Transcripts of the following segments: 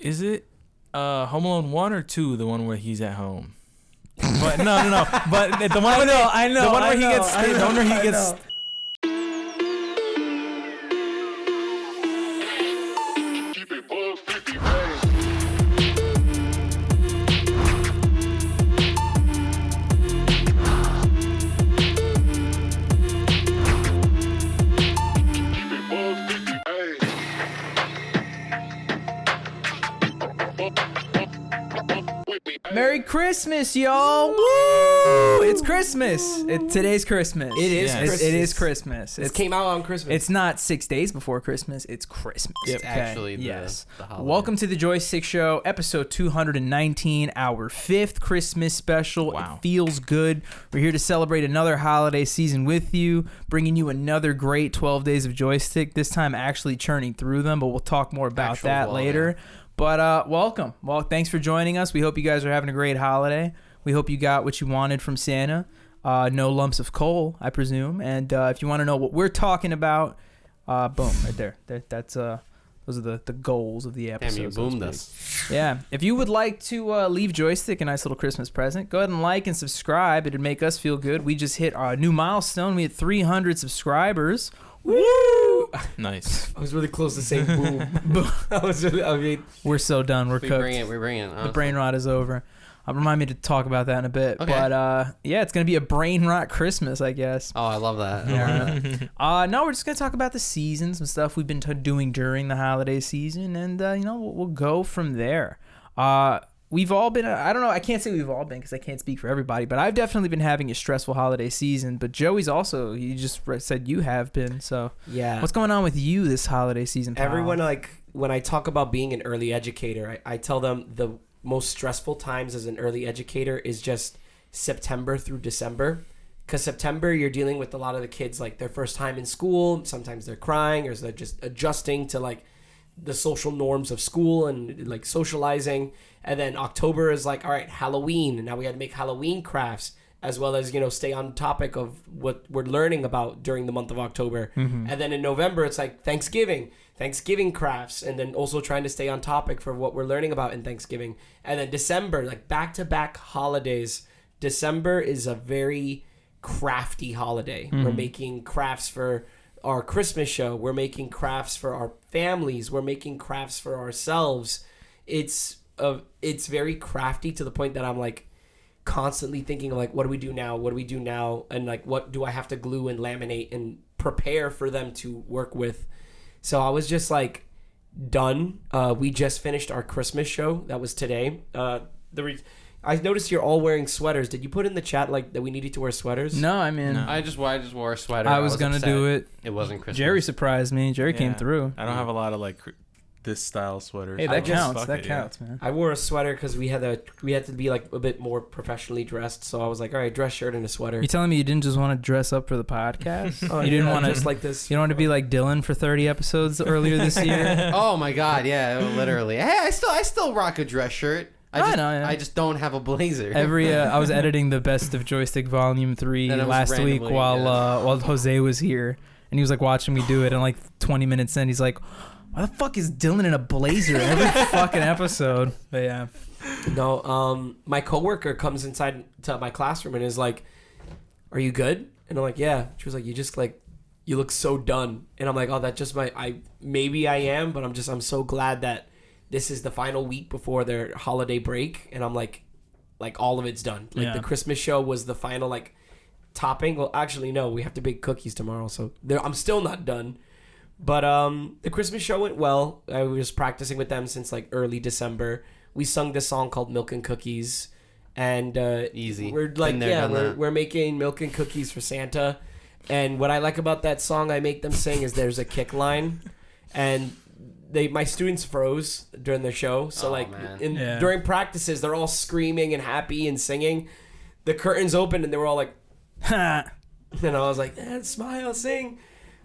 Is it Home Alone 1 or 2, the one where he's at home? But no. But the one I know. The one where he gets. Merry Christmas, y'all! Woo! It's Christmas. Today's Christmas. It is Christmas. It is Christmas. It came out on Christmas. It's not 6 days before Christmas. It's Christmas. It's actually the holiday. Welcome to the Joystick Show, episode 219, our 5th Christmas special. Wow. It feels good. We're here to celebrate another holiday season with you, bringing you another great 12 days of Joystick, this time actually churning through them, but we'll talk more about that later. Yeah. But welcome. Well, thanks for joining us. We hope you guys are having a great holiday. We hope you got what you wanted from Santa. No lumps of coal, I presume. And if you want to know what we're talking about, boom, right there. That's those are the goals of the episode. Damn, you boomed us. Yeah. If you would like to leave Joystick a nice little Christmas present, go ahead and like and subscribe. It'd make us feel good. We just hit our new milestone. We hit 300 subscribers. Woo! Nice. I was really close to saying boom. We're so done. We're cooked. We're bringing it. The brain rot is over. Remind me to talk about that in a bit. Okay. But yeah, it's going to be a brain rot Christmas, I guess. Oh, I love that. Yeah. No, we're just going to talk about the season, some stuff we've been doing during the holiday season, and, we'll go from there. We've all been, I don't know, I can't say we've all been because I can't speak for everybody, but I've definitely been having a stressful holiday season. But Joey's also, you just said you have been. So yeah. What's going on with you this holiday season, pal? Everyone, when I talk about being an early educator, I tell them the most stressful times as an early educator is just September through December. Because September, you're dealing with a lot of the kids, like their first time in school. Sometimes they're crying or they're just adjusting to like the social norms of school and like socializing. And then October is like, all right, Halloween. And now we had to make Halloween crafts as well as, stay on topic of what we're learning about during the month of October. Mm-hmm. And then in November, it's like Thanksgiving crafts. And then also trying to stay on topic for what we're learning about in Thanksgiving. And then December, like back-to-back holidays. December is a very crafty holiday. Mm-hmm. We're making crafts for our Christmas show. We're making crafts for our families. We're making crafts for ourselves. It's very crafty to the point that I'm like constantly thinking like, what do we do now? And like, what do I have to glue and laminate and prepare for them to work with? So I was just like done. We just finished our Christmas show. That was today. I noticed you're all wearing sweaters. Did you put in the chat like that we needed to wear sweaters? No, I mean, no. I just wore a sweater. I was gonna do it. It wasn't Christmas. Jerry surprised me. Jerry came through. I don't have a lot of like this style sweaters. Hey, that counts. That counts, man. I wore a sweater because we had to be like a bit more professionally dressed. So I was like, all right, dress shirt and a sweater. You telling me you didn't just want to dress up for the podcast? You didn't want to just like this. You don't want to be like Dylan for 30 episodes earlier this year. Oh my God, yeah, literally. Hey, I still rock a dress shirt. I just don't have a blazer. I was editing the Best of Joystick Volume 3 last week while Jose was here, and he was like watching me do it, and like 20 minutes in, he's like, why the fuck is Dylan in a blazer every fucking episode? But yeah. No, my coworker comes inside to my classroom and is like, are you good? And I'm like, yeah. She was like, you look so done. And I'm like, oh, that's just maybe I am, but I'm so glad that this is the final week before their holiday break. And I'm like all of it's done. Like the Christmas show was the final like topping. Well, actually, no, we have to bake cookies tomorrow. So I'm still not done. But the Christmas show went well. I was practicing with them since like early December. We sung this song called Milk and Cookies. And easy. We're like, we're making milk and cookies for Santa. And what I like about that song I make them sing is there's a kick line. And my students froze during the show. So during practices, they're all screaming and happy and singing. The curtains opened and they were all like, ha. And I was like, smile, sing.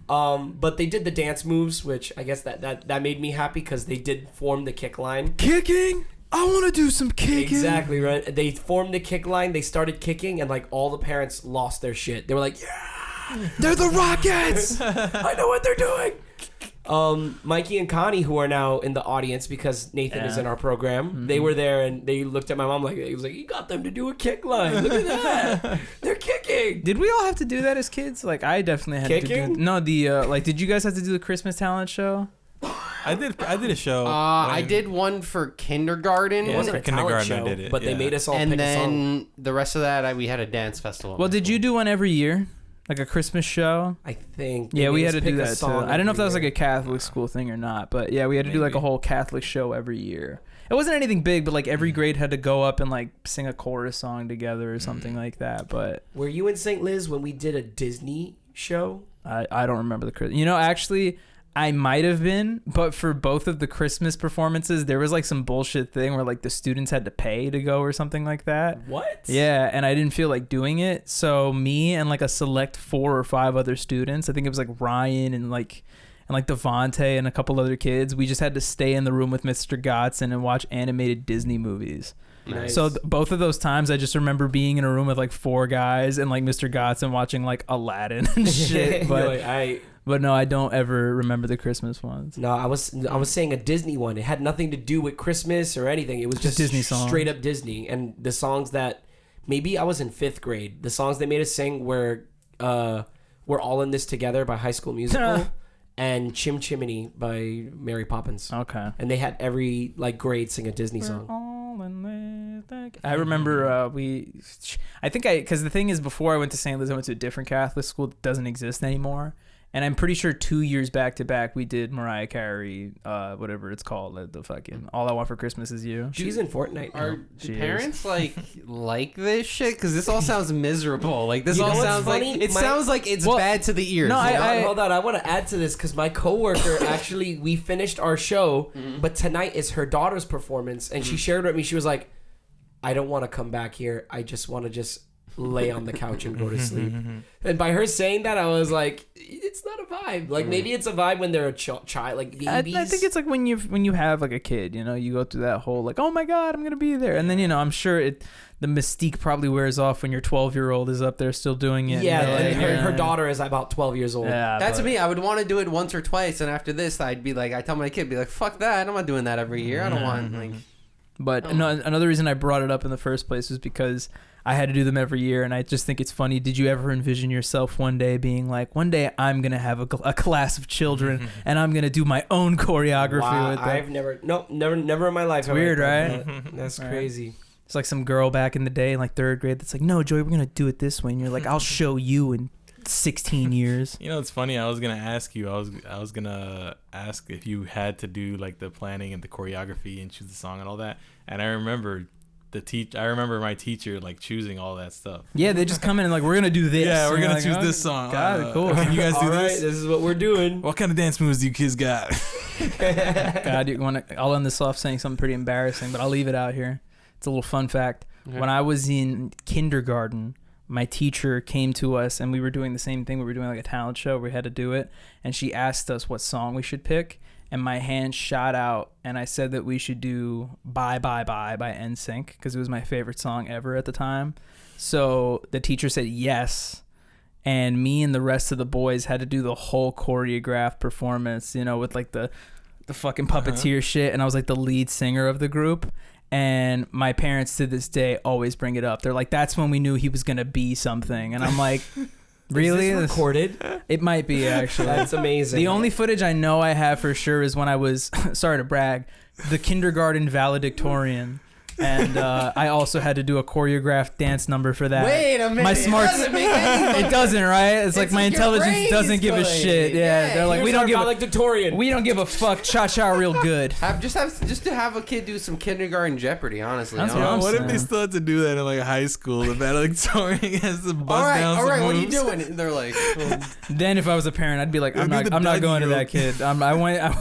But they did the dance moves, which I guess that made me happy because they did form the kick line. Kicking? I want to do some kicking. Exactly, right? They formed the kick line. They started kicking, and like all the parents lost their shit. They were like, yeah, they're the Rockets. I know what they're doing. Mikey and Connie, who are now in the audience because Nathan is in our program, they were there and they looked at my mom like, he was like, you got them to do a kick line. Look at that. They're kicking. Did we all have to do that as kids? Like, I definitely had to do. No, did you guys have to do the Christmas talent show? I did a show. I did one for kindergarten. It wasn't a talent show, I did it, but they made us all and pick a song. And then the rest of that, we had a dance festival. Well, did you do one every year? Like a Christmas show? I think. Yeah, we had to do that too. I don't know if that was like a Catholic school thing or not, but yeah, we had to do like a whole Catholic show every year. It wasn't anything big, but like every grade had to go up and like sing a chorus song together or something like that. But were you in St. Liz when we did a Disney show? I don't remember the Christmas. You know, actually, I might have been, but for both of the Christmas performances, there was like some bullshit thing where like the students had to pay to go or something like that. What? Yeah, and I didn't feel like doing it. So me and like a select 4 or 5 other students, I think it was like Ryan and like Devontae and a couple other kids, we just had to stay in the room with Mr. Godson and watch animated Disney movies. Nice. So both of those times, I just remember being in a room with like 4 guys and like Mr. Godson watching like Aladdin and shit. But no, I don't ever remember the Christmas ones. No, I was saying a Disney one. It had nothing to do with Christmas or anything. It was just Disney songs. Straight up Disney. And the songs that maybe I was in 5th grade. The songs they made us sing were "We're All in This Together" by High School Musical and "Chim Chimney" by Mary Poppins. Okay. And they had every like grade sing a Disney song. I remember because the thing is, before I went to St. Louis, I went to a different Catholic school that doesn't exist anymore. And I'm pretty sure 2 years back to back, we did Mariah Carey, whatever it's called, the fucking "All I Want for Christmas Is You." She's in Fortnite. Are parents like this shit? Because this all sounds miserable. Like this all sounds funny? Sounds like it's bad to the ears. No, hold on. I want to add to this because my coworker actually, we finished our show, but tonight is her daughter's performance, and she shared with me. She was like, "I don't want to come back here. I just want to lay on the couch and go to sleep." And by her saying that, I was like, it's not a vibe. Like maybe it's a vibe when they're a child, like babies. I think it's like when you have like a kid, you go through that whole like, oh my god, I'm gonna be there, and then I'm sure the mystique probably wears off when your 12-year-old is up there still doing it. Yeah, and her daughter is about 12 years old. Yeah, that's me. I would want to do it once or twice, and after this, I'd be like, I tell my kid, be like, fuck that, I'm not doing that every year. I don't want like. But no, another reason I brought it up in the first place was because I had to do them every year, and I just think it's funny. Did you ever envision yourself one day being like, one day I'm going to have a class of children, and I'm going to do my own choreography with them? I've never in my life. It's weird, right? That's crazy. It's like some girl back in the day in like 3rd grade that's like, no, Joy, we're going to do it this way. And you're like, I'll show you in 16 years. It's funny. I was going to ask you, I was going to ask if you had to do like the planning and the choreography and choose the song and all that. And I remember my teacher like choosing all that stuff. Yeah, they just come in and like, we're gonna do this. Yeah, we're gonna choose this song. Got it, cool. Can you guys do this? This is what we're doing. What kind of dance moves do you kids got? God, I'll end this off saying something pretty embarrassing, but I'll leave it out here. It's a little fun fact. Okay. When I was in kindergarten, my teacher came to us and we were doing the same thing. We were doing like a talent show. We had to do it, and she asked us what song we should pick. And my hand shot out, and I said that we should do "Bye Bye Bye" by NSYNC because it was my favorite song ever at the time. So the teacher said yes, and me and the rest of the boys had to do the whole choreographed performance, with like the fucking puppeteer shit. And I was like the lead singer of the group. And my parents to this day always bring it up. They're like, "That's when we knew he was gonna be something." And I'm like. Really? Is this recorded? It might be, actually. That's amazing. The only footage I know I have for sure is when I was, sorry to brag, the kindergarten valedictorian. And I also had to do a choreographed dance number for that. Wait a minute. My smarts, it doesn't, right? It's like my intelligence doesn't give a shit. Yeah, they're like, we don't give a fuck. Cha-cha real good. Just to have a kid do some kindergarten Jeopardy, honestly. What if they still had to do that in like high school? The valedictorian has to bust down some moves. What are you doing? And they're like, Then if I was a parent, I'd be like, I'm not going to that kid. I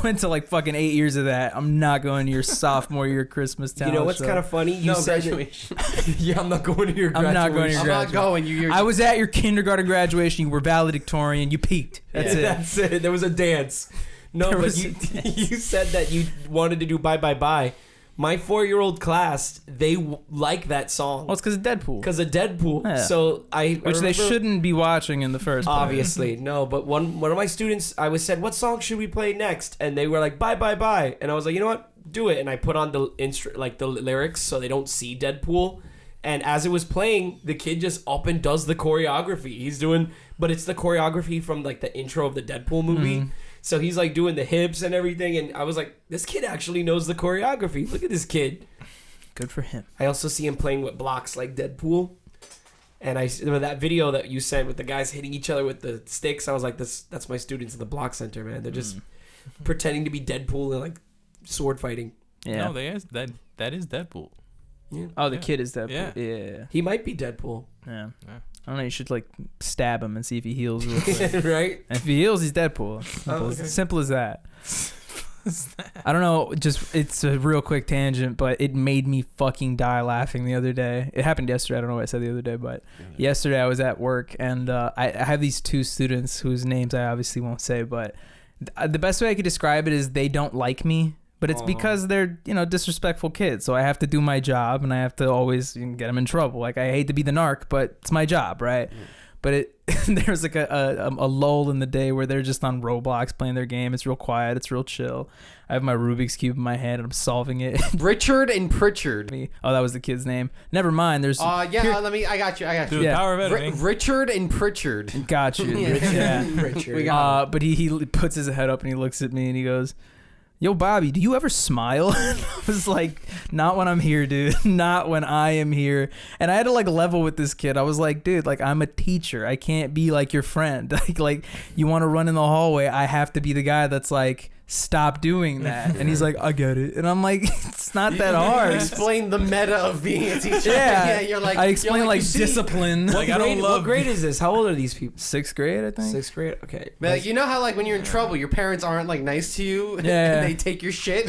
went to like fucking 8 years of that. I'm not going to your sophomore year Christmas talent. You know what's kind of funny? You said graduation. Yeah, I'm not going to your graduation. I'm not going to your graduation. I'm not going. I was at your kindergarten graduation. You were valedictorian. You peaked. That's it. That's it. There was a dance. No, but you said that you wanted to do "Bye Bye Bye," my 4-year-old class, they like that song. Well, it's because of Deadpool. Because of Deadpool. Yeah. So Which they shouldn't be watching in the first place. Obviously, no. But one of my students, I was said, what song should we play next? And they were like, bye, bye, bye. And I was like, you know what? Do it. And I put on the the lyrics so they don't see Deadpool. And as it was playing, the kid just up and does the choreography. He's doing, but it's the choreography from like the intro of the Deadpool movie. Mm-hmm. So he's like doing the hips and everything. And I was like, this kid actually knows the choreography. Look at this kid. Good for him. I also see him playing with blocks like Deadpool. And that video that you sent with the guys hitting each other with the sticks, I was like, that's my students in the block center, man. They're just pretending to be Deadpool and like sword fighting. Yeah. No, that is Deadpool. Yeah. Oh, the kid is Deadpool. Yeah. He might be Deadpool. Yeah. I don't know. You should like stab him and see if he heals real quick. Right? And if he heals, he's Deadpool. Simple as that. I don't know. Just it's a real quick tangent, but it made me fucking die laughing the other day. It happened yesterday. I don't know what I said the other day, but yesterday I was at work and I have these two students whose names I obviously won't say, but the best way I could describe it is they don't like me. But it's because they're, disrespectful kids. So I have to do my job and I have to always get them in trouble. Like, I hate to be the narc, but it's my job, right? But there's like a lull in the day where they're just on Roblox playing their game. It's real quiet. It's real chill. I have my Rubik's Cube in my hand and I'm solving it. Richard and Pritchard. Oh, that was the kid's name. Never mind. There's I got you. Dude, power of editing. Richard and Pritchard. Got you. Yeah. Richard. But he puts his head up and he looks at me and he goes, yo, Bobby, do you ever smile? I was like, not when I'm here, dude. Not when I am here. And I had to like level with this kid. I was like, dude, like I'm a teacher. I can't be like your friend. Like you want to run in the hallway. I have to be the guy that's like, stop doing that. And he's like, I get it. And I'm like, it's not that hard. Explain the meta of being a teacher. Yeah. You're like, I explain like discipline. What grade is this? How old are these people? 6th grade, I think. 6th grade? Okay. But like, you know how like when you're in trouble, your parents aren't like nice to you and they take your shit?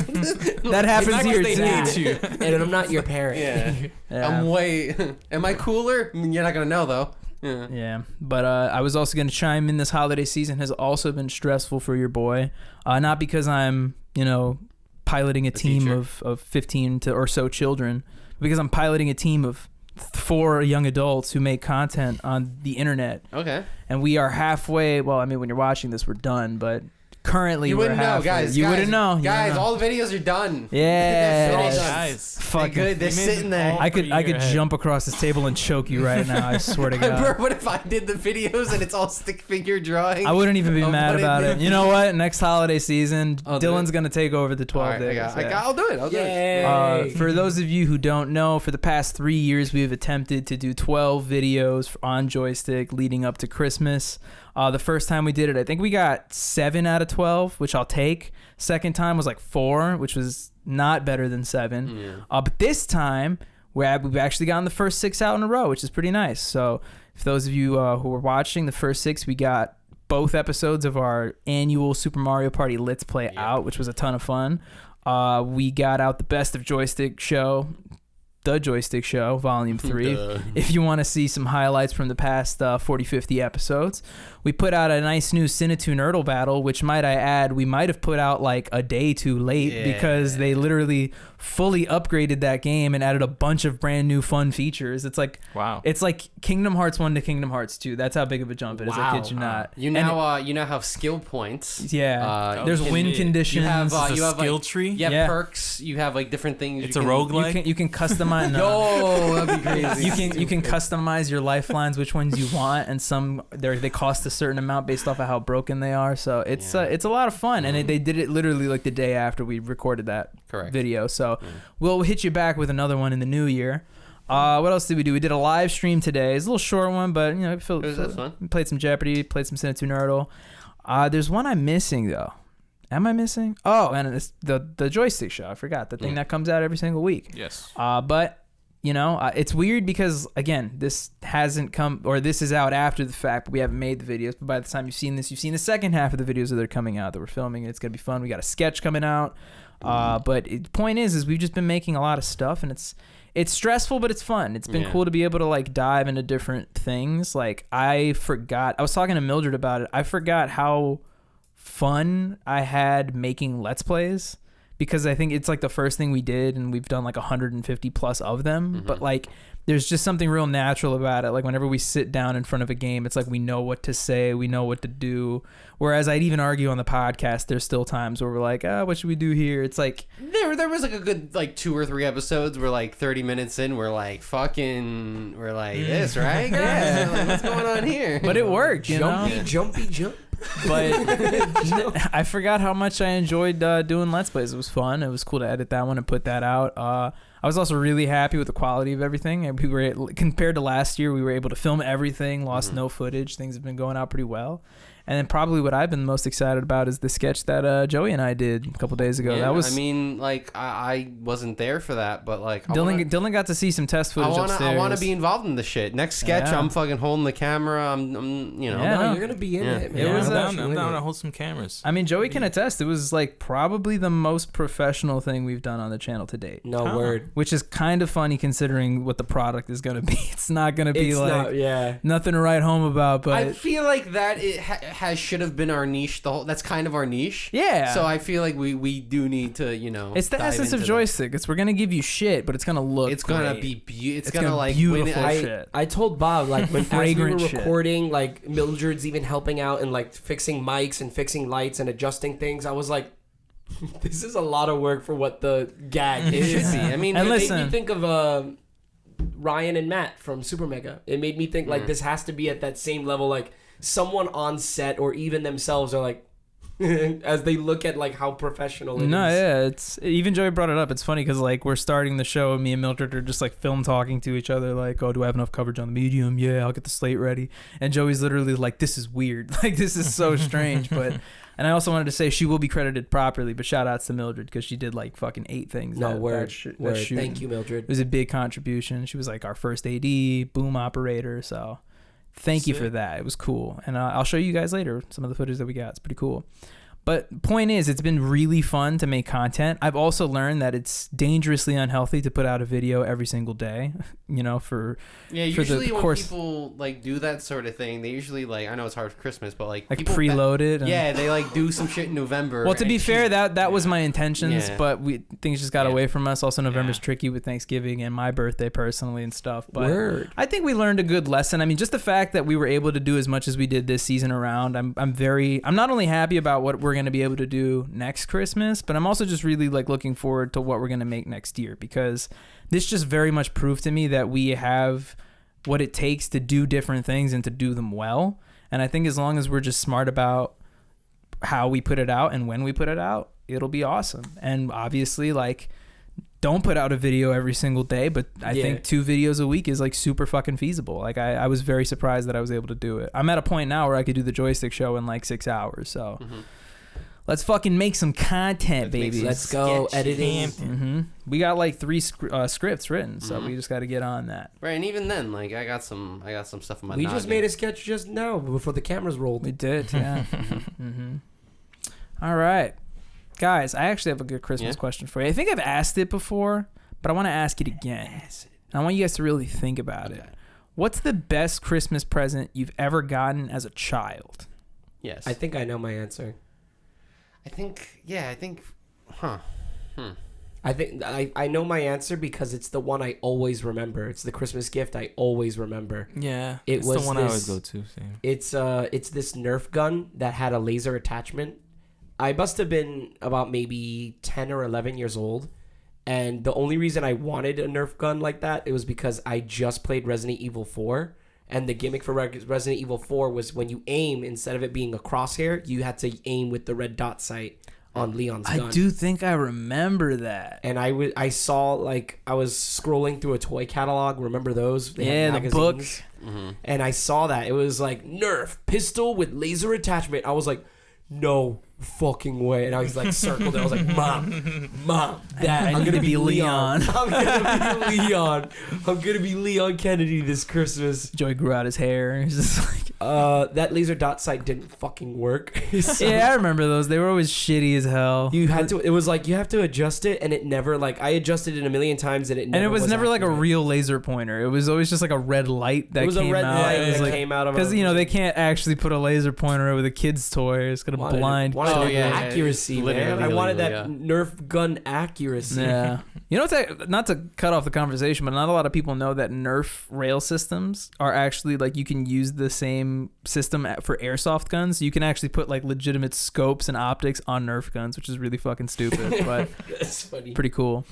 That happens here they too. Need you. And I'm not your parent. Yeah. Am I cooler? I mean, you're not going to know though. Yeah, but I was also going to chime in. This holiday season has also been stressful for your boy. Not because I'm, piloting a team of 15 or so children, but because I'm piloting a team of 4 young adults who make content on the internet. Okay. And we are halfway. Well, I mean, when you're watching this, we're done, but currently you wouldn't know, guys. You wouldn't know. Guys, all the videos are done. Yeah. Guys. Fucking good. They're sitting there. I could jump across this table and choke you right now. I swear to God. What if I did the videos and it's all stick figure drawing? I wouldn't even be mad about it. You know what? Next holiday season, Dylan's going to take over the 12 days. I'll do it. I'll do it. For those of you who don't know, for the past 3 years, we have attempted to do 12 videos on Joystick leading up to Christmas. The first time we did it, I think we got 7 out of 12, which I'll take. Second time was like 4, which was not better than 7. Yeah. But this time, we've actually gotten the first 6 out in a row, which is pretty nice. So for those of you who are watching, the first 6, we got both episodes of our annual Super Mario Party Let's Play out, which was a ton of fun. We got out the Best of Joystick show. The Joystick Show, Volume 3, if you want to see some highlights from the past 40, 50 episodes. We put out a nice new Cinetune Nerdle battle, which might I add, we might have put out like a day too late because they literally fully upgraded that game and added a bunch of brand new fun features. It's like it's like Kingdom Hearts 1 to Kingdom Hearts 2. That's how big of a jump it is. I kid you not. You now have skill points. Yeah. There's win conditions. You have a skill tree. You have perks. You have like different things. It's a roguelike. You can customize. That'd be crazy. You can customize your lifelines, which ones you want, and some they cost a certain amount based off of how broken they are. So it's a lot of fun, and they did it literally like the day after we recorded that video. So we'll hit you back with another one in the new year. What else did we do? We did a live stream today. It's a little short one, but we played some Jeopardy, played some Cinetune Nerdle. There's one I'm missing though. Am I missing? Oh, and it's the Joystick show. I forgot the thing that comes out every single week. Yes. But it's weird because again, this hasn't come, or this is out after the fact, but we haven't made the videos. But by the time you've seen this, you've seen the second half of the videos that are coming out that we're filming. It's gonna be fun. We got a sketch coming out. But the point is we've just been making a lot of stuff, and it's stressful, but it's fun. It's been cool to be able to like dive into different things. Like I was talking to Mildred about it. I forgot how fun I had making Let's Plays, because I think it's like the first thing we did, and we've done like 150 plus of them. But like, there's just something real natural about it. Like whenever we sit down in front of a game, it's like we know what to say, we know what to do. Whereas I'd even argue on the podcast, there's still times where we're like, what should we do here? It's like there was like a good like 2 or 3 episodes where like 30 minutes in, we're like this, right? Yeah. Like, what's going on here? But it worked, you know? Jumpy. But I forgot how much I enjoyed doing Let's Plays. It was fun. It was cool to edit that one and put that out. I was also really happy with the quality of everything. And we were, compared to last year, we were able to film everything, lost no footage. Things have been going out pretty well. And then probably what I've been most excited about is the sketch that Joey and I did a couple days ago. Yeah, that was. I mean, like I wasn't there for that, but like Dylan got to see some test footage upstairs. I want to be involved in the shit. Next sketch, I'm fucking holding the camera. I'm you know. Yeah, no, you're gonna be in it. Man. I'm down to hold some cameras. I mean, Joey can attest. It was like probably the most professional thing we've done on the channel to date. No word. Which is kind of funny considering what the product is gonna be. It's not gonna be nothing to write home about. But I feel like that it should have been our niche. That's kind of our niche. Yeah. So I feel like we do need to, you know. It's the essence of Joystick. We're gonna give you shit, but it's gonna look. It's gonna be. It's gonna like beautiful shit. I told Bob like when as we were shit. recording, like Mildred's even helping out and like fixing mics and fixing lights and adjusting things. I was like, this is a lot of work for what the gag is. Should be. I mean, and it made me think of Ryan and Matt from Super Mega. It made me think like this has to be at that same level. Like someone on set or even themselves are like. As they look at like how professional it is. Yeah, it's even Joey brought it up. It's funny because like we're starting the show and me and Mildred are just like film talking to each other like, do I have enough coverage on the medium? Yeah, I'll get the slate ready. And Joey's literally like, this is weird. Like this is so strange. But and I also wanted to say she will be credited properly, but shout outs to Mildred because she did like fucking 8 things. Word. Shooting. Thank you, Mildred. It was a big contribution. She was like our first AD, boom operator. So thank you for that. It was cool. And I'll show you guys later some of the footage that we got. It's pretty cool. But point is, it's been really fun to make content. I've also learned that it's dangerously unhealthy to put out a video every single day, you know, usually when people like do that sort of thing, they usually like, I know it's hard for Christmas, but like people preload it. They like do some shit in November. Well, to be fair, that was my intentions, but things just got away from us. Also, November's tricky with Thanksgiving and my birthday personally and stuff. But I think we learned a good lesson. I mean, just the fact that we were able to do as much as we did this season around, I'm not only happy about what we're going to be able to do next Christmas, but I'm also just really like looking forward to what we're going to make next year, because this just very much proved to me that we have what it takes to do different things and to do them well. And I think as long as we're just smart about how we put it out and when we put it out, it'll be awesome. And obviously, like, don't put out a video every single day, but I think 2 videos a week is like super fucking feasible. Like I was very surprised that I was able to do it. I'm at a point now where I could do the Joystick show in like 6 hours. So let's fucking make some content, baby. Let's go editing. We got like 3 scripts written, so we just got to get on that. Right, and even then, like I got some stuff in my. We just made a sketch just now before the cameras rolled. We did, yeah. All right, guys. I actually have a good Christmas question for you. I think I've asked it before, but I want to ask it again. I want you guys to really think about it. What's the best Christmas present you've ever gotten as a child? I think I know my answer. I think, I know my answer because it's the one I always remember. It's the Christmas gift I always remember. Yeah, it's the one I always go to. Same. It's this Nerf gun that had a laser attachment. I must have been about maybe 10 or 11 years old, and the only reason I wanted a Nerf gun like that, it was because I just played Resident Evil 4. And the gimmick for Resident Evil 4 was when you aim, instead of it being a crosshair, you had to aim with the red dot sight on Leon's gun. I do think I remember that. And I saw, like, I was scrolling through a toy catalog. Remember those? They had magazines. The book. And I saw that. It was like, Nerf, pistol with laser attachment. I was like, no fucking way. And I was like circled it. I was like, Mom, Dad, I'm gonna be Leon. I'm gonna be Leon Kennedy this Christmas. Joey grew out his hair. He's just like, That laser dot sight didn't fucking work. So Yeah, I remember those. They were always shitty as hell. you had to. It was like you have to adjust it, and it never like I adjusted it a million times, and it never And it was never like a accurate. real laser pointer. It was always just like a red light that It was came a red out. light It was that like, came out of. because they can't actually put a laser pointer with a kid's toy. It's gonna blind. Wanted Oh, yeah, accuracy, man. I wanted that illegally, Nerf gun accuracy. Yeah. Not to cut off the conversation, but not a lot of people know that Nerf rail systems are actually like you can use the same system for airsoft guns. You can actually put like legitimate scopes and optics on Nerf guns, which is really fucking stupid, but That's funny. pretty cool.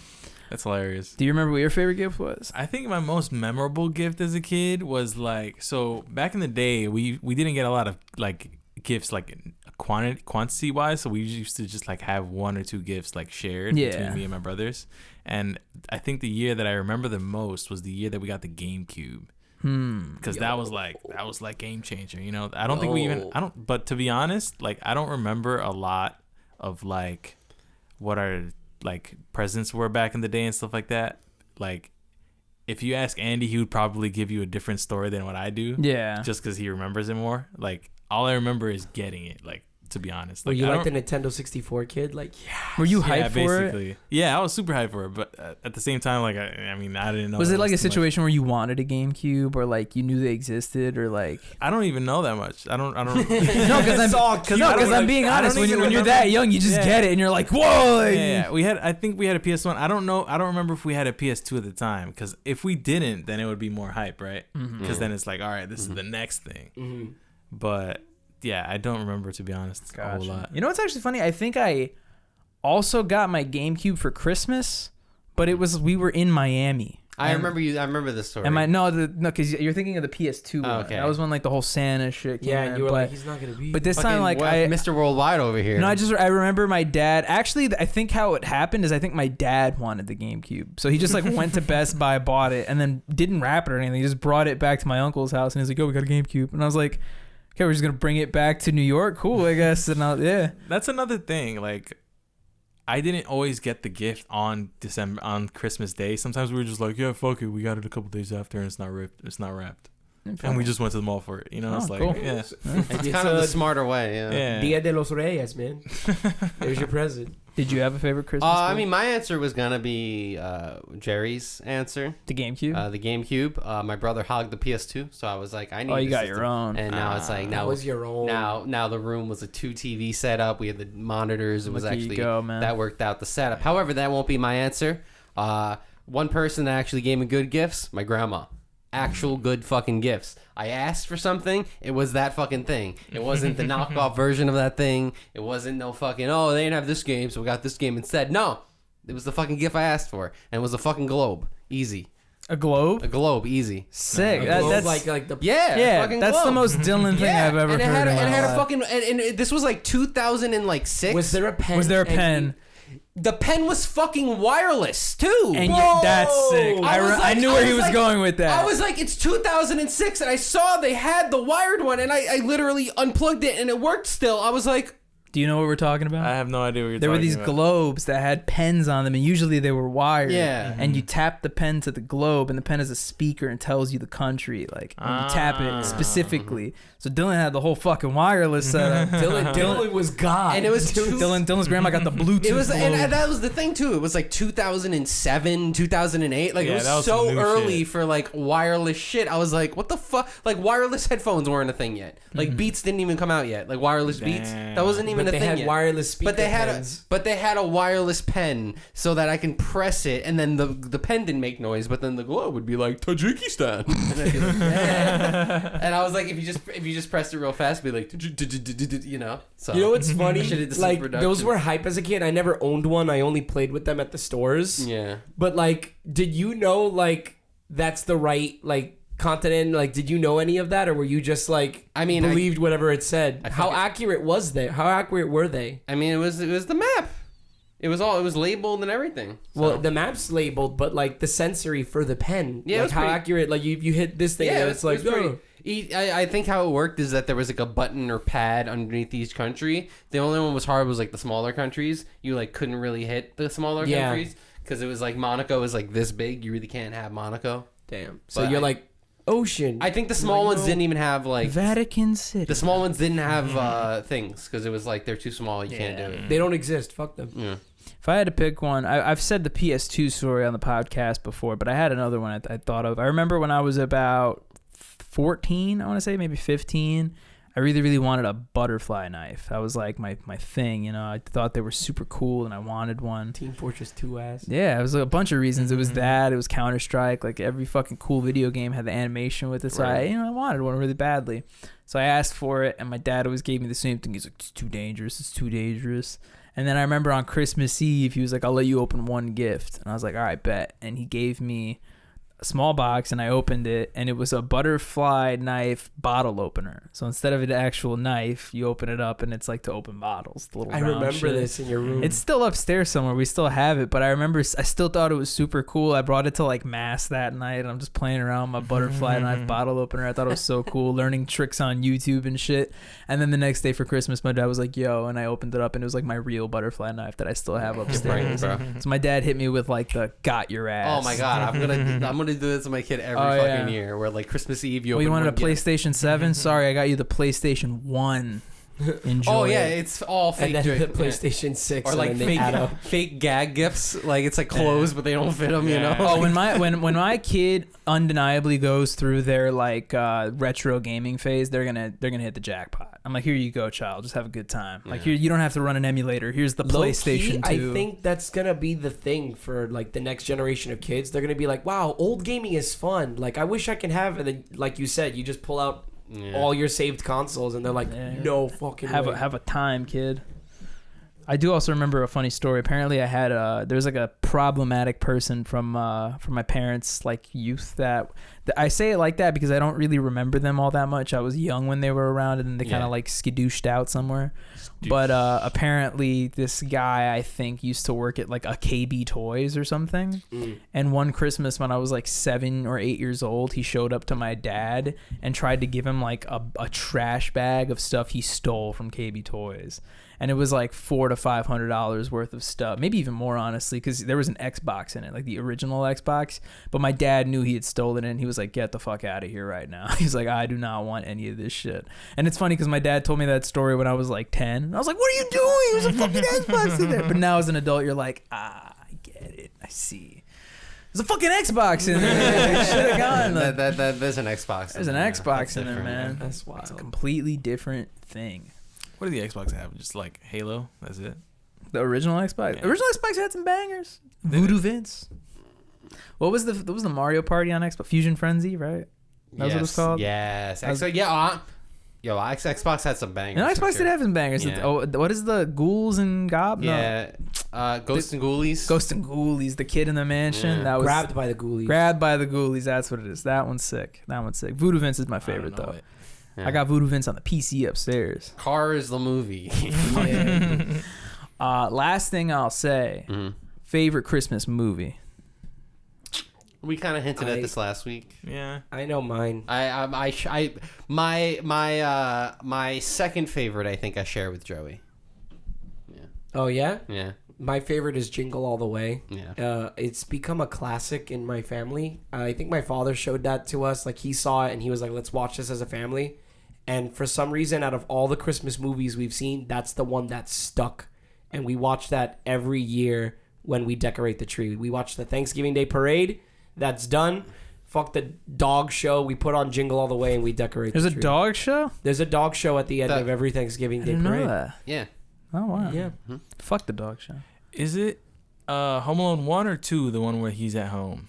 That's hilarious. Do you remember what your favorite gift was? I think my most memorable gift as a kid was like, so back in the day, we didn't get a lot of like gifts like quantity wise, so we used to just like have one or two gifts like shared between me and my brothers. And I think the year that I remember the most was the year that we got the GameCube. Because that was like game changer. I don't think but to be honest, like I don't remember a lot of like what our like presents were back in the day and stuff like that. Like if you ask Andy, he would probably give you a different story than what I do. Yeah. Just because he remembers it more. Like all I remember is getting it. Like to be honest. Were Like, you like the Nintendo 64 kid? Like, Were you hyped for it? Yeah, I was super hyped for it, but at the same time, like I didn't know. Was it like a too much. situation where you wanted a GameCube, or like you knew they existed, or like? I don't even know that much. I don't. No, because I'm being honest. When you're that young, you just get it, and you're like, whoa. Like, Yeah, I think we had a PS1. I don't know. I don't remember if we had a PS2 at the time. Because if we didn't, then it would be more hype, right? Because then it's like, all right, this is the next thing. But yeah, I don't remember, to be honest, a whole lot. You know what's actually funny? I think I also got my GameCube for Christmas, but we were in Miami. I remember this story. Because you're thinking of the PS2 one. Okay. That was when like the whole Santa shit came yeah, in, and you were but, like, he's not gonna be. But this Fucking time, like Mr. Worldwide over here. No, I remember my dad. Actually, I think how it happened is I think my dad wanted the GameCube, so he just like went to Best Buy, bought it, and then didn't wrap it or anything. He just brought it back to my uncle's house, and he's like, "Oh, we got a GameCube," and I was like, "Okay, we're just gonna bring it back to New York. Cool, I guess." And That's another thing. Like, I didn't always get the gift on Christmas Day. Sometimes we were just like, "Yeah, fuck it, we got it a couple days after, and it's not wrapped." And we just went to the mall for it. It's like, cool. yeah. It's kind of the smarter way. Yeah. Dia de los Reyes, man. There's your present. Did you have a favorite Christmas? I mean, my answer was gonna be Jerry's answer. the GameCube. The GameCube. My brother hogged the PS2, so I was like, I need. Oh, you this got system. your own. And now it's like That was your own. Now the room was a 2 TV setup. We had the monitors. It was Look, actually man. that worked out the setup. However, that won't be my answer. One person that actually gave me good gifts, my grandma. Actual good fucking gifts. I asked for something, it was that fucking thing. It wasn't the knockoff version of that thing. It wasn't no fucking, oh, they didn't have this game, so we got this game instead. No, it was the fucking gift I asked for, and it was a fucking globe. Easy. A globe. A globe, easy. Sick. That's That's like the yeah. fucking That's the globe. most Dylan thing I've ever and it heard. had, in my it had a life. fucking, and this was like 2006. Was there a pen? Was there a pen? The pen was fucking wireless too. And Whoa! that's sick. I knew where he was going with that. I was like, it's 2006, and I saw they had the wired one, and I literally unplugged it, and it worked still. I was like, Do you know what we're talking about? I have no idea what you're There talking were these about. globes that had pens on them, and usually they were wired. Yeah. And you tap the pen to the globe, and the pen is a speaker and tells you the country. Like, and you tap it specifically. So Dylan had the whole fucking wireless setup. Dylan was God. and it was Dylan's grandma got the Bluetooth. It was, globe. and that was the thing too. It was like 2007, 2008. Like Yeah, it that was was so some new early shit. for like wireless shit. I was like, what the fuck? Like wireless headphones weren't a thing yet. Like Beats didn't even come out yet. Like wireless Beats, that wasn't even but a they thing had yet. wireless speaker But they had pens. but they had a wireless pen so that I can press it, and then the pen didn't make noise, but then the globe would be like Tajikistan, and I'd be like, yeah. And I was like, if you just pressed it real fast, it'd be like, you know. So You know what's funny? Shit, it's Like super those production. were hype as a kid. I never owned one. I only played with them at the stores. Yeah. But like, did you know like that's the right like continent? Like, did you know any of that, or were you just like believed whatever it said? How accurate was they? How accurate were they? I mean, it was the map. It was labeled and everything. So. Well, the map's labeled, but like the sensory for the pen. Yeah, it like was how pretty- accurate? Like you hit this thing, and it's like it was pretty- I think how it worked is that there was like a button or pad underneath each country. The only one was hard was like the smaller countries. You like couldn't really hit the smaller countries because it was like Monaco is like this big. You really can't have Monaco. damn. So But you're like ocean. I think the small ones didn't even have like Vatican City. the small ones didn't have things because it was like they're too small. You can't do it. They don't exist. Fuck them. Yeah. If I had to pick one, I've said the PS2 story on the podcast before, but I had another one I thought of. I remember when I was about 14, I want to say, maybe 15, I really, really wanted a butterfly knife. That was like my thing, you know. I thought they were super cool and I wanted one. Team Fortress 2 ass. Yeah, it was a bunch of reasons. It was that, it was Counter-Strike. Like every fucking cool video game had the animation with it. So I wanted one really badly. So I asked for it and my dad always gave me the same thing. He's like, it's too dangerous. And then I remember on Christmas Eve, he was like, I'll let you open one gift. And I was like, all right, bet. And he gave me a small box and I opened it and it was a butterfly knife bottle opener. So instead of an actual knife, you open it up and it's like to open bottles. The little I round remember shit. this in your room. It's still upstairs somewhere. We still have it, but I remember I still thought it was super cool. I brought it to like mass that night and I'm just playing around with my butterfly knife bottle opener. I thought it was so cool, learning tricks on YouTube and shit. And then the next day for Christmas, my dad was like, yo, and I opened it up and it was like my real butterfly knife that I still have upstairs. Bro. So my dad hit me with like the got your ass. Oh my god, I'm gonna do this to my kid every fucking year. Where like Christmas Eve, you wanted a gift. PlayStation 7? Sorry, I got you the PlayStation 1. Enjoy. Oh yeah, it's all fake. And then the PlayStation 6 or like fake gag gifts. Like it's like clothes, but they don't fit them. You know. Oh, when my kid undeniably goes through their like retro gaming phase, they're gonna hit the jackpot. I'm like, here you go, child. Just have a good time. Like here, you don't have to run an emulator. Here's the PlayStation 2. I think that's gonna be the thing for like the next generation of kids. They're gonna be like, wow, old gaming is fun. Like I wish I can have. And then, like you said, you just pull out all your saved consoles, and they're like, no fucking way. Have a time, kid. I do also remember a funny story. Apparently, I had there's like a problematic person from my parents' like youth that I say it like that because I don't really remember them all that much. I was young when they were around, and then they kind of like skidooshed out somewhere. But apparently, this guy I think used to work at like a KB Toys or something. And one Christmas when I was like 7 or 8 years old, he showed up to my dad and tried to give him like a trash bag of stuff he stole from KB Toys. And it was like $400 to $500 worth of stuff, maybe even more, honestly, because there was an Xbox in it, like the original Xbox. But my dad knew he had stolen it, and he was like, "Get the fuck out of here right now." He's like, "I do not want any of this shit." And it's funny because my dad told me that story when I was like 10. And I was like, "What are you doing? There's a fucking Xbox in there." But now as an adult, you're like, I get it. I see. There's a fucking Xbox in there. They should have gone. Like, there's an Xbox. There's an Xbox in there, man. That's wild. It's a completely different thing. What do the Xbox have? Just like Halo? That's it? The original Xbox? Yeah. The original Xbox had some bangers. Voodoo Vince. What was the Mario Party on Xbox? Fusion Frenzy, right? That was what it was called? Yes. Xbox had some bangers. No, Xbox did have some bangers. Yeah. What is the Ghouls and Gob? Yeah. Ghosts and Ghoulies. Ghosts and Ghoulies, the kid in the mansion. Yeah. That was Grabbed by the Ghoulies. Grabbed by the Ghoulies, that's what it is. That one's sick. Voodoo Vince is my favorite, though. Yeah. I got Voodoo Vince on the PC upstairs. Cars, the movie. Last thing I'll say, favorite Christmas movie. We kind of hinted at this last week. Yeah, I know mine. My second favorite, I think I share with Joey. Yeah. Oh yeah? Yeah. My favorite is Jingle All the Way. Yeah. It's become a classic in my family. I think my father showed that to us. Like he saw it and he was like, "Let's watch this as a family." And for some reason, out of all the Christmas movies we've seen, that's the one that stuck. And we watch that every year when we decorate the tree. We watch the Thanksgiving Day parade. That's done. Fuck the dog show. We put on Jingle All the Way and we decorate the tree. There's a dog show? There's a dog show at the end of every Thanksgiving Day I didn't parade. know that. Yeah. Oh, wow. Yeah. Fuck the dog show. Is it Home Alone 1 or 2, the one where he's at home?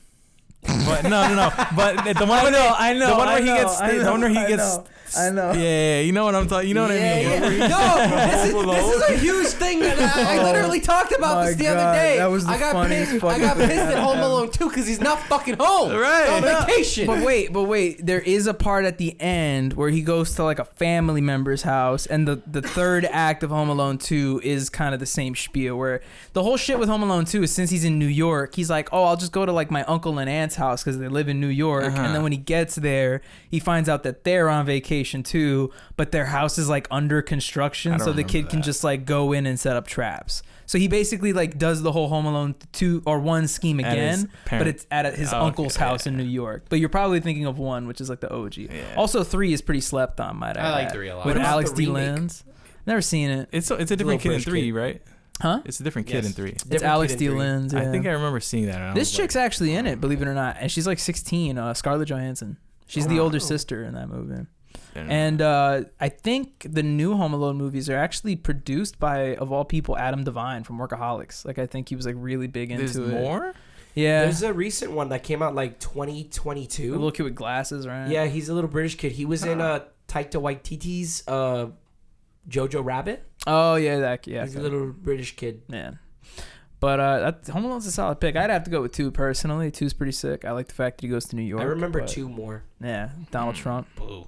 But no. But the one where I know. The one where he gets. The one where he gets. I know. Yeah, you know what I'm talking. You know what I mean. No, this is a huge thing that I literally talked about this the other day. That was the I got funniest pissed. fucking I got thing pissed at Home Alone 2 because he's not fucking home. Right. On vacation. But wait. There is a part at the end where he goes to like a family member's house, and the third act of Home Alone 2 is kind of the same spiel. Where the whole shit with Home Alone 2 is since he's in New York, he's like, "Oh, I'll just go to like my uncle and aunt's house." house because they live in New York. And then when he gets there, he finds out that they're on vacation too, but their house is like under construction, so the kid can just like go in and set up traps. So he basically like does the whole Home Alone 2 or 1 scheme again, but it's at his uncle's house in New York. But you're probably thinking of 1, which is like the OG. Yeah. Also 3 is pretty slept on, might I add. I like 3 a lot. With Alex D. Linz. Never seen it. It's a different kid in 3, right? Huh? It's a different kid in 3. It's Alex D. Linz. Yeah. I think I remember seeing that. This chick's actually in it, believe it or not, and she's like 16. Scarlett Johansson. She's the older sister in that movie. And I think the new Home Alone movies are actually produced by, of all people, Adam Devine from Workaholics. Like, I think he was like really big into it. There's more? Yeah. There's a recent one that came out like 2022. A little kid with glasses, right? Yeah, he's a little British kid. He was in Taika Waititi's Jojo Rabbit. Oh yeah, He's a little British kid. Man. But Home Alone's a solid pick. I'd have to go with 2 personally. 2's pretty sick. I like the fact that he goes to New York. I remember 2 more. Yeah, Donald Trump. Boo.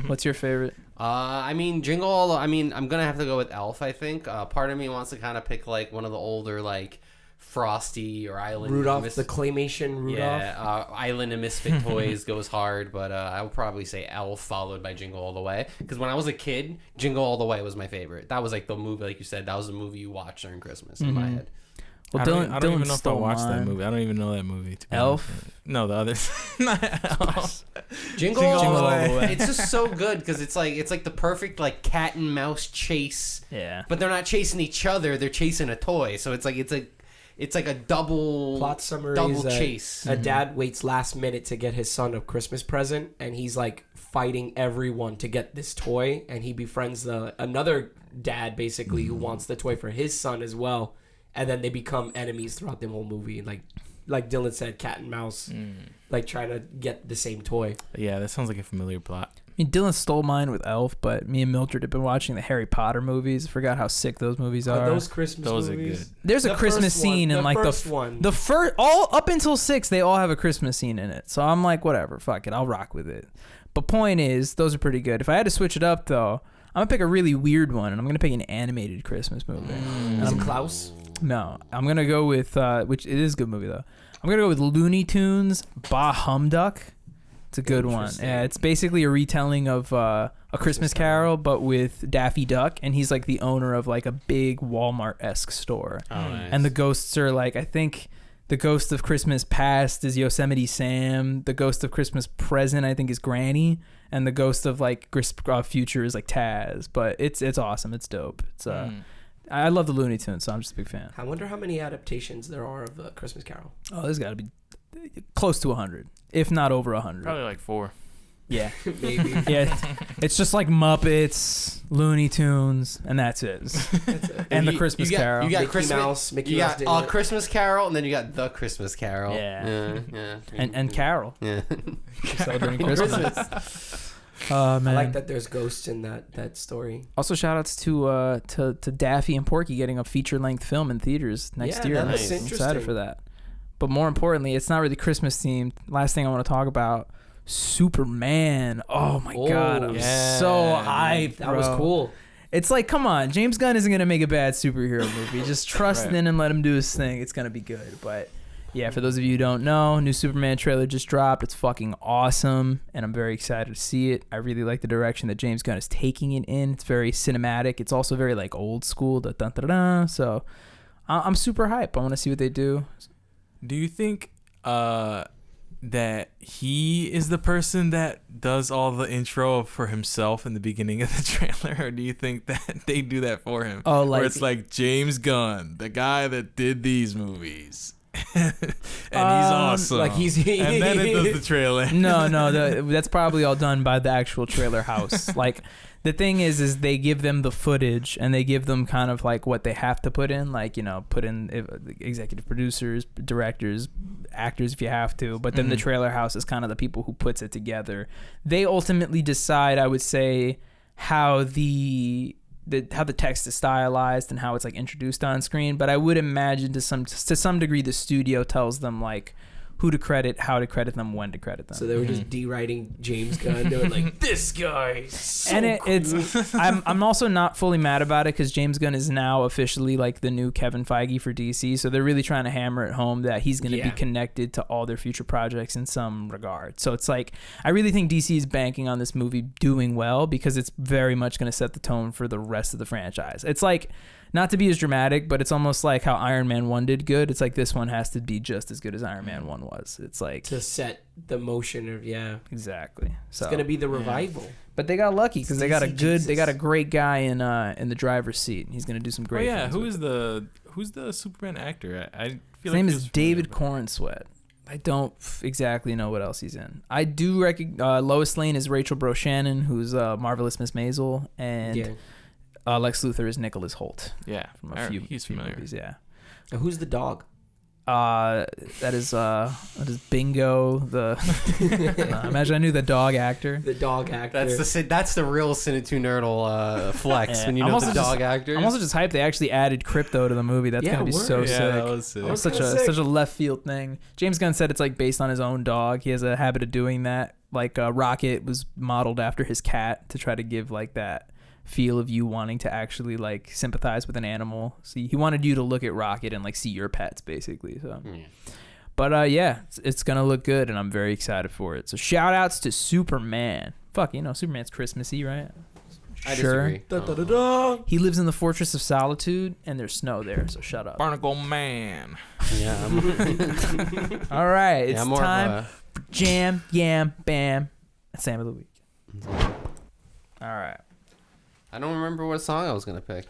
What's your favorite? I mean, Jingle All the... I mean, I'm going to have to go with Elf, I think. Part of me wants to kind of pick, like, one of the older, like, Frosty or Island... Rudolph, the claymation Rudolph. Yeah, Island of Misfit Toys goes hard, but I would probably say Elf followed by Jingle All the Way. Because when I was a kid, Jingle All the Way was my favorite. That was, like, the movie, like you said, that was the movie you watched during Christmas in my head. Well, I don't even know if I watched that movie. I don't even know that movie. Elf? No, the others. Not Elf. Jingle All the Way. It's just so good because it's like the perfect like cat and mouse chase. Yeah. But they're not chasing each other; they're chasing a toy. So it's like a double plot summary. Double chase. A dad waits last minute to get his son a Christmas present, and he's like fighting everyone to get this toy, and he befriends another dad basically who wants the toy for his son as well. And then they become enemies throughout the whole movie. Like Dylan said, cat and mouse, like trying to get the same toy. Yeah, that sounds like a familiar plot. I mean, Dylan stole mine with Elf, but me and Mildred have been watching the Harry Potter movies. Forgot how sick those movies are. Those Christmas movies? Are good. There's a Christmas scene in like the first all up until 6. They all have a Christmas scene in it. So I'm like, whatever, fuck it, I'll rock with it. But point is, those are pretty good. If I had to switch it up though, I'm gonna pick a really weird one, and I'm gonna pick an animated Christmas movie. Is it Klaus? No, I'm gonna go with which it is a good movie though. I'm gonna go with Looney Tunes Bah Humduck. It's a good one. Yeah, it's basically a retelling of A Christmas Carol, but with Daffy Duck, and he's like the owner of like a big Walmart-esque store. Oh, nice. And the ghosts are like, I think the ghost of Christmas past is Yosemite Sam. The ghost of Christmas present, I think, is Granny, and the ghost of like future is like Taz. But it's awesome. It's dope. It's I love the Looney Tunes, so I'm just a big fan. I wonder how many adaptations there are of A Christmas Carol. Oh, there's got to be close to 100, if not over 100. Probably like 4. Yeah. Maybe. Yeah, it's just like Muppets, Looney Tunes, and that's it. And the Christmas Carol. You got Mickey Christmas Mouse. You got Christmas Carol, and then you got the Christmas Carol. Yeah. Yeah. And Carol. Yeah. Celebrating Christmas. Man. I like that there's ghosts in that story. Also, shout outs to Daffy and Porky getting a feature length film in theaters next year. That I'm looks excited for that. But more importantly, it's not really Christmas themed. Last thing I want to talk about, Superman. Oh my God. I'm so hyped. That was cool. It's like, come on, James Gunn isn't going to make a bad superhero movie. Just trust in and let him do his thing. It's going to be good. But yeah, for those of you who don't know, new Superman trailer just dropped. It's fucking awesome, and I'm very excited to see it. I really like the direction that James Gunn is taking it in. It's very cinematic. It's also very like old school. So I'm super hyped. I want to see what they do. Do you think that he is the person that does all the intro for himself in the beginning of the trailer, or do you think that they do that for him? Oh, like, where it's like James Gunn, the guy that did these movies. And he's awesome. Like he's and then it does the trailer. No, that's probably all done by the actual trailer house. Like the thing is they give them the footage and they give them kind of like what they have to put in, like, you know, put in executive producers, directors, actors if you have to. But then the trailer house is kind of the people who puts it together. They ultimately decide, I would say, how the text is stylized and how it's like introduced on screen, but I would imagine to some degree the studio tells them like who to credit, how to credit them, when to credit them. So they were just de-writing James Gunn. They were like, this guy. So And cool. it's I'm also not fully mad about it because James Gunn is now officially like the new Kevin Feige for DC. So they're really trying to hammer it home that he's going to be connected to all their future projects in some regard. So it's like I really think DC is banking on this movie doing well because it's very much going to set the tone for the rest of the franchise. It's like, not to be as dramatic, but it's almost like how Iron Man 1 did good. It's like this one has to be just as good as Iron Man 1 was. It's like to set the motion of exactly. So it's gonna be the revival. but they got lucky because they got Jesus. they got a great guy in the driver's seat. He's gonna do some great. Who's the Superman actor? I feel His like name he is was David familiar, Cornsweet. I don't exactly know what else he's in. I do recognize Lois Lane is Rachel Brosnahan, who's Marvelous Miss Maisel, and Lex Luthor is Nicholas Holt. Yeah, From a few he's familiar. movies, yeah. And who's the dog? That is Bingo. Imagine I knew the dog actor. The dog actor. That's the real Cinetune Nerdle flex Yeah. when you I'm know also the dog actors. I'm also just hyped they actually added crypto to the movie. That's gonna be so Yeah, sick. that was sick. It was That's such sick. a left field thing. James Gunn said it's like based on his own dog. He has a habit of doing that. Like Rocket was modeled after his cat to try to give like that feel of you wanting to actually like sympathize with an animal. See, he wanted you to look at Rocket and like see your pets basically. So, but yeah, it's gonna look good, and I'm very excited for it. So shout outs to Superman. Fuck, Superman's Christmassy, right? I disagree. He lives in the Fortress of Solitude, and there's snow there. So shut up. Barnacle Man. Yeah, All right, it's I'm more time of for Jam, Yam, Bam, Sam of the Week. All right. I don't remember what song I was gonna pick.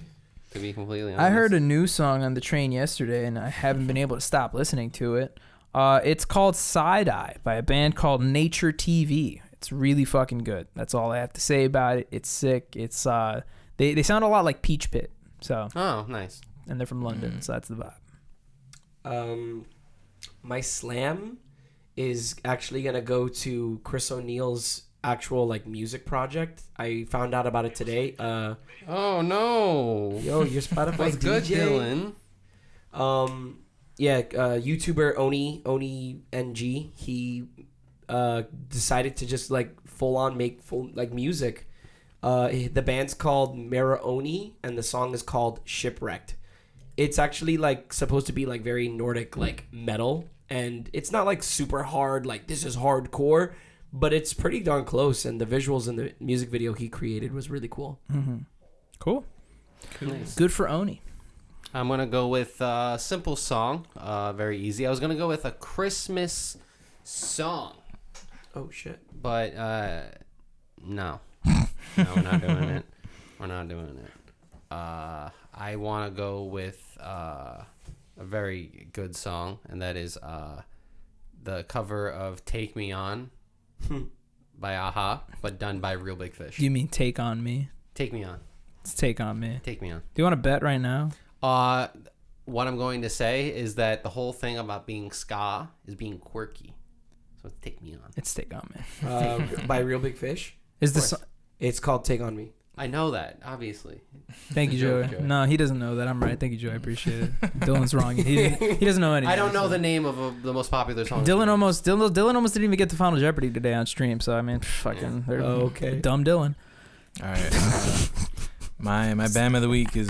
To be completely honest, I heard a new song on the train yesterday, and I haven't been able to stop listening to it. It's called Side Eye by a band called Nature TV. It's really fucking good. That's all I have to say about it. It's sick. It's they sound a lot like Peach Pit. So Oh, nice. and they're from London, so that's the vibe. My slam is actually gonna go to Chris O'Neill's actual like music project. I found out about it today. Oh no. Yo, your Spotify What's good, DJ. Dylan? YouTuber Oni NG. He decided to just like full on make full like music. The band's called Mirroney, and the song is called Shipwrecked. It's actually like supposed to be like very Nordic like metal, and it's not like super hard like this is hardcore, but it's pretty darn close, and the visuals in the music video he created was really cool. Mm-hmm. Cool. Nice. Good for Oni. I'm gonna go with a simple song. Very easy. I was gonna go with a Christmas song, Oh shit. but no, we're not doing it. We're not doing it. I want to go with a very good song, and that is the cover of "Take Me On" by Aha, but done by Real Big Fish. Do you mean Take On Me? Take Me On. It's Take On Me. Take Me On. Do you want to bet right now? What I'm going to say is that the whole thing about being ska is being quirky. So take me on. It's Take On Me. By Real Big Fish. Is this? It's called Take On Me. I know that, obviously. Thank you, Joke, Joey. Joey. No, he doesn't know that. I'm right. Thank you, Joey. I appreciate it. Dylan's wrong. He doesn't know anything. I don't know the name of the most popular song. Dylan almost didn't even get to Final Jeopardy today on stream. So I mean, fucking Okay. dumb Dylan. All right. My Bam of the week is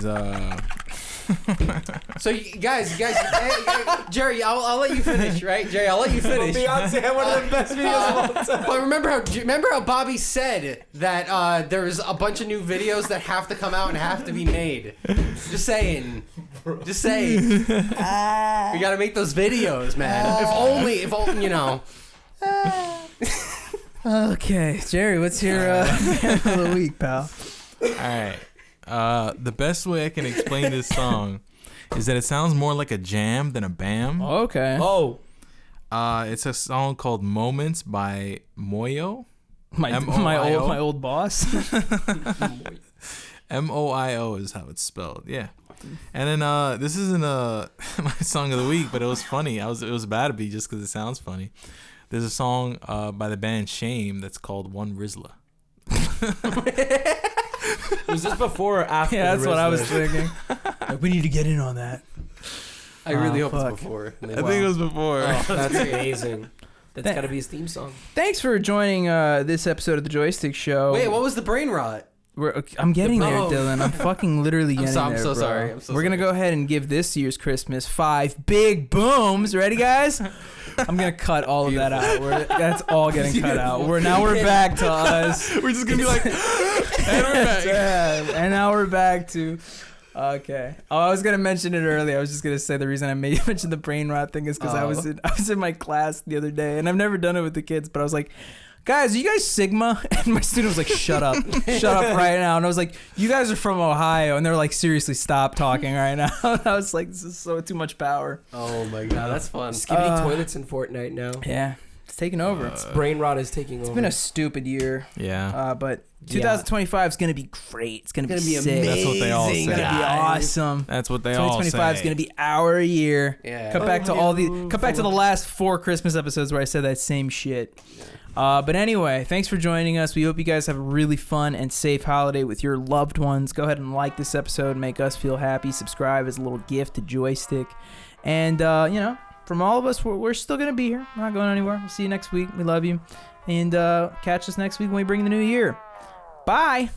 So you guys, hey, Jerry, I'll let you finish, right? Jerry, I'll let you finish. Beyonce had one of the best videos of all time. But remember how Bobby said that there's a bunch of new videos that have to come out and have to be made. Just saying. We gotta make those videos, man. If only, you know. Okay, Jerry, what's your of the week, pal? all right. The best way I can explain this song is that it sounds more like a jam than a bam. Okay. Oh. It's a song called "Moments" by MOIO. My MOIO. old boss. MOIO is how it's spelled. Yeah. And then this isn't my song of the week, but it was funny. It was about to be just because it sounds funny. There's a song by the band Shame that's called "One Rizla." Was this before or after? Yeah, the that's what I was Rizzler? thinking. Like, we need to get in on that. I really hope fuck. it's before. I think it was before. That's amazing. That's got to be his theme song. Thanks for joining this episode of the Joystick Show. Wait, what was the brain rot? I'm getting there, Dylan. I'm fucking literally getting there, I'm so bro. sorry. We're going to go ahead and give this year's Christmas 5 big booms. Ready, guys? I'm going to cut all of that out. That's all getting cut out. We're back to us. We're just going to be like, and we're back. And now we're back to... Okay. Oh, I was gonna mention it earlier. I was just gonna say the reason I mentioned the brain rot thing is because I was in my class the other day, and I've never done it with the kids, but I was like, guys, are you guys Sigma? And my student was like, shut up right now. And I was like, you guys are from Ohio, and they're like, seriously, stop talking right now. And I was like, this is so too much power. Oh my god, that's fun. Skippity toilets in Fortnite now. Yeah, it's taking over. Brain rot is taking over. It's been a stupid year. Yeah. But 2025 is gonna be great. It's gonna be sick. amazing. That's what they all say. It's gonna be awesome. That's what they all say. 2025 is gonna be our year. Yeah. Cut back to the last 4 Christmas episodes where I said that same shit. But anyway, thanks for joining us. We hope you guys have a really fun and safe holiday with your loved ones. Go ahead and like this episode, make us feel happy. Subscribe as a little gift to Joystick, and from all of us, we're still gonna be here. We're not going anywhere. We'll see you next week. We love you, and catch us next week when we bring the new year. Bye.